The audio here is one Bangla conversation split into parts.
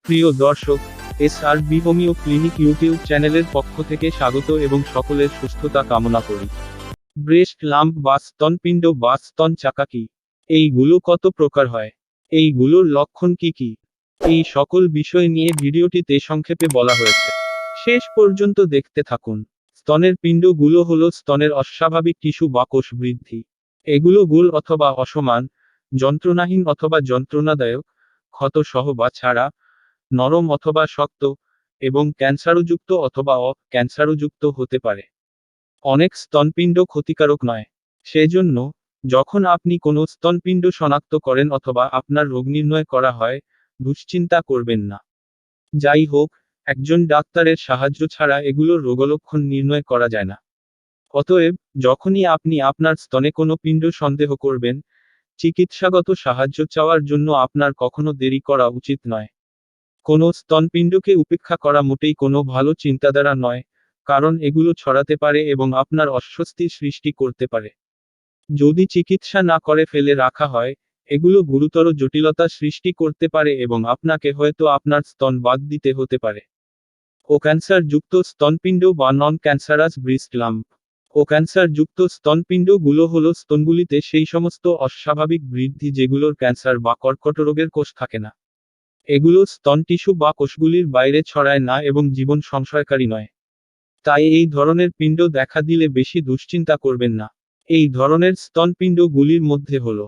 প্রিয় দর্শক, SRB হোমিও ক্লিনিক ইউটিউব চ্যানেলের পক্ষ থেকে স্বাগত এবং সকলের সুস্থতা কামনা করি। ব্রেস্ট লাম্প বা স্তনপিণ্ড বা স্তন চাকা কি? এইগুলো কত প্রকার হয়? এইগুলোর লক্ষণ কি কি? এই সকল বিষয় নিয়ে ভিডিওটিতে সংক্ষেপে বলা হয়েছে। শেষ পর্যন্ত দেখতে থাকুন। স্তনের পিণ্ডগুলো হলো স্তনের অস্বাভাবিক টিস্যু বা কোষ বৃদ্ধি। এগুলো গোল অথবা অসমান, যন্ত্রণাহীন অথবা যন্ত্রণাদায়ক, ক্ষতসহ বা ছাড়া, নরম অথবা শক্ত, এবং ক্যান্সারযুক্ত অথবা ক্যান্সারযুক্ত হতে পারে। অনেক স্তনপিণ্ড ক্ষতিকারক নয়। সেজন্য, যখন আপনি কোনো স্তনপিণ্ড শনাক্ত করেন অথবা আপনার রোগ নির্ণয় করা হয়, দুশ্চিন্তা করবেন না। যাই হোক, একজন ডাক্তারের সাহায্য ছাড়া এগুলোর রোগলক্ষণ নির্ণয় করা যায় না। অতএব, যখনই আপনি আপনার স্তনে কোনো পিণ্ড সন্দেহ করবেন, চিকিৎসাগত সাহায্য চাওয়ার জন্য আপনার কখনো দেরি করা উচিত নয়। কোনো স্তনপিণ্ডকে উপেক্ষা করা মোটেই কোনো ভালো চিন্তাধারা নয়, কারণ এগুলো ছড়াতে পারে এবং আপনার অস্বস্তির সৃষ্টি করতে পারে। যদি চিকিৎসা না করে ফেলে রাখা হয়, এগুলো গুরুতর জটিলতা সৃষ্টি করতে পারে এবং আপনাকে হয়তো আপনার স্তন বাদ দিতে হতে পারে। ক্যান্সারযুক্ত স্তনপিণ্ড বা নন ক্যান্সারাস ব্রেস্ট লাম্প। ক্যান্সারযুক্ত স্তনপিণ্ডগুলো হলো স্তনগুলিতে সেই সমস্ত অস্বাভাবিক বৃদ্ধি যেগুলোর ক্যান্সার বা কর্কট রোগের কোষ থাকে না। এগুলো স্তন টিস্যু বা কোষগুলির বাইরে ছড়ায় না এবং জীবন সংশয়কারী নয়। তাই এই ধরনের পিণ্ড দেখা দিলে বেশি দুশ্চিন্তা করবেন না। এই ধরনের স্তনপিণ্ডগুলির মধ্যে হল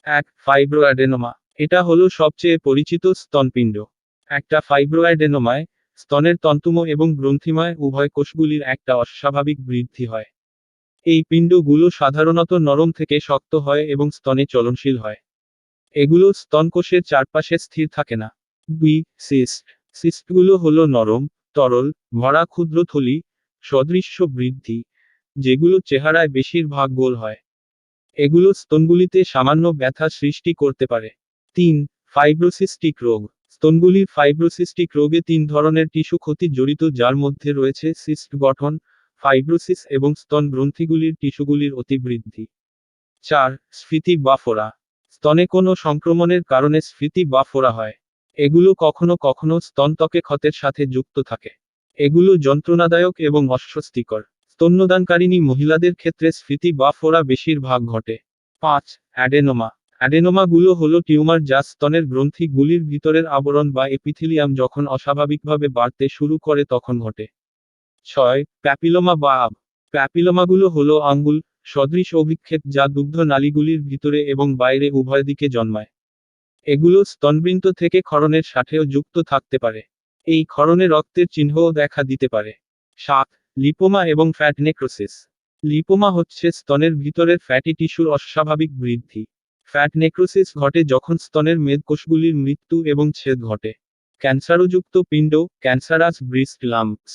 1. ফাইব্রোঅ্যাডেনোমা। এটা হলো সবচেয়ে পরিচিত স্তনপিণ্ড। একটা ফাইব্রোঅ্যাডেনোমায় স্তনের তন্তুময় এবং গ্রন্থিময় উভয় কোষগুলির একটা অস্বাভাবিক বৃদ্ধি হয়। এই পিণ্ডগুলো সাধারণত নরম থেকে শক্ত হয় এবং স্তনে চলনশীল হয়। এগুলো স্তনকোষের চারপাশে স্থির থাকে না। 2. সিস্ট। সিস্টগুলো হলো নরম, তরল, ভরা ক্ষুদ্র থলি সদৃশ্য বৃদ্ধি, যেগুলো চেহারায় বেশিরভাগ গোল হয়। এগুলো স্তনগুলিতে সামান্য ব্যথা সৃষ্টি করতে পারে। 3. ফাইব্রোসিস্টিক রোগ। স্তনগুলির ফাইব্রোসিস্টিক রোগে 3 ধরনের টিস্যু ক্ষতি জড়িত, যার মধ্যে রয়েছে সিস্ট গঠন, ফাইব্রোসিস এবং স্তন গ্রন্থিগুলির টিস্যুগুলির অতিবৃদ্ধি। 4. স্ফীতি বা ফোড়া। স্তনে কোনো সংক্রমণের কারণে স্ফীতি বা ফোড়া হয়। এগুলো কখনো কখনো স্তনত্বকে ক্ষতের সাথে যুক্ত থাকে। এগুলো যন্ত্রণাদায়ক এবং অস্বস্তিকর। স্তন্যদানকারিণী মহিলাদের ক্ষেত্রে স্ফীতি বা ফোড়া বেশিরভাগ ঘটে। 5. অ্যাডেনোমা। অ্যাডেনোমাগুলো হলো টিউমার যা স্তনের গ্রন্থিগুলির ভিতরের আবরণ বা এপিথেলিয়াম যখন অস্বাভাবিকভাবে বাড়তে শুরু করে তখন ঘটে। 6. প্যাপিলোমা বা আব। প্যাপিলোমাগুলো হলো আঙ্গুল সদৃশ অভিক্ষেপ যা দুগ্ধ নালীগুলির ভিতরে এবং বাইরে উভয় দিকে জন্মায়। এগুলো স্তনবৃন্ত থেকে ক্ষরণের সাথেও যুক্ত থাকতে পারে। এই ক্ষরণে রক্তের চিহ্নও দেখা দিতে পারে। 7. লিপোমা এবং ফ্যাট নেক্রোসিস। লিপোমা হচ্ছে স্তনের ভিতরের ফ্যাটি টিস্যুর অস্বাভাবিক বৃদ্ধি। ফ্যাট নেক্রোসিস ঘটে যখন স্তনের মেদকোষগুলির মৃত্যু এবং ছেদ ঘটে। ক্যান্সারযুক্ত পিণ্ড, ক্যান্সারাস ব্রেস্ট লাম্পস।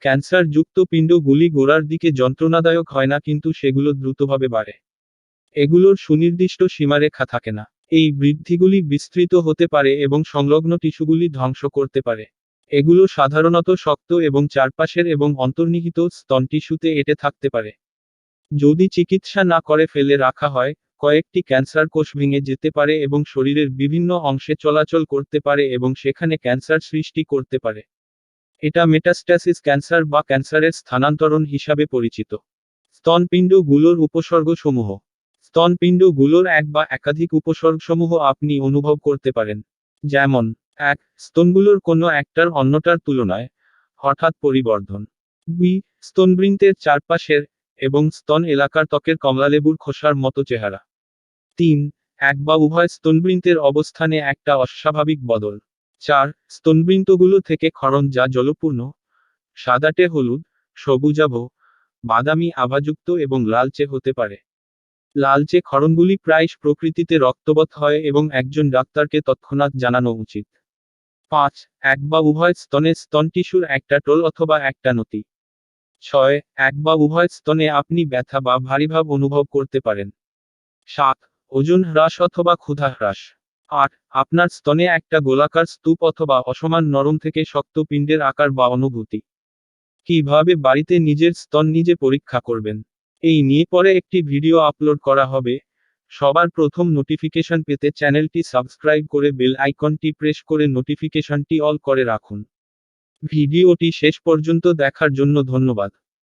ক্যান্সারযুক্ত পিণ্ডগুলি গোড়ার দিকে যন্ত্রণাদায়ক হয় না, কিন্তু সেগুলো দ্রুতভাবে বাড়ে। এগুলোর সুনির্দিষ্ট সীমারেখা থাকে না। এই বৃদ্ধিগুলি বিস্তৃত হতে পারে এবং সংলগ্ন টিস্যুগুলি ধ্বংস করতে পারে। এগুলো সাধারণত শক্ত এবং চারপাশের এবং অন্তর্নিহিত স্তন টিস্যুতে এঁটে থাকতে পারে। যদি চিকিৎসা না করে ফেলে রাখা হয়, কয়েকটি ক্যান্সার কোষ ভেঙে যেতে পারে এবং শরীরের বিভিন্ন অংশে চলাচল করতে পারে এবং সেখানে ক্যান্সার সৃষ্টি করতে পারে। এটা মেটাস্ট্যাসিস ক্যান্সার বা ক্যান্সারের স্থানান্তরণ হিসাবে পরিচিত। স্তনপিণ্ডগুলোর উপসর্গসমূহ। স্তনপিণ্ডগুলোর এক বা একাধিক উপসর্গসমূহ আপনি অনুভব করতে পারেন। যেমন: 1. স্তনগুলোর কোনো একটার অন্যটার তুলনায় হঠাৎ পরিবর্ধন। 2. স্তনবৃন্তের চারপাশের এবং স্তন এলাকার ত্বকের কমলালেবুর খোসার মতো চেহারা। 3. এক বা উভয় স্তনবৃন্তের অবস্থানে একটা অস্বাভাবিক বদল। 4. স্তনবৃন্তগুলো থেকে ক্ষরণ যা জলপূর্ণ, সাদাটে হলুদ, সবুজাভ, বাদামি আভাযুক্ত এবং লালচে হতে পারে। লালচে ক্ষরণগুলি প্রায়শ প্রকৃতিতে রক্তবৎ হয় এবং একজন ডাক্তারকে তৎক্ষণাৎ জানানো উচিত। 5. এক বা উভয় স্তনে স্তন টিস্যুর একটা টোল অথবা একটা নতি। 6. এক বা উভয় স্তনে আপনি ব্যথা বা ভারীভাব অনুভব করতে পারেন। 7. ওজন হ্রাস অথবা ক্ষুধা হ্রাস। 8. আপনার স্তনে একটা গোলাকার স্তূপ অথবা অসমান নরম থেকে শক্ত পিণ্ডের আকার বা অনুভূতি। কিভাবে বাড়িতে নিজের স্তন নিজে পরীক্ষা করবেন, এই নিয়ে পরে একটি ভিডিও আপলোড করা হবে। সবার প্রথম নোটিফিকেশন পেতে চ্যানেলটি সাবস্ক্রাইব করে বেল আইকনটি প্রেস করে নোটিফিকেশনটি অল করে রাখুন। ভিডিওটি শেষ পর্যন্ত দেখার জন্য ধন্যবাদ।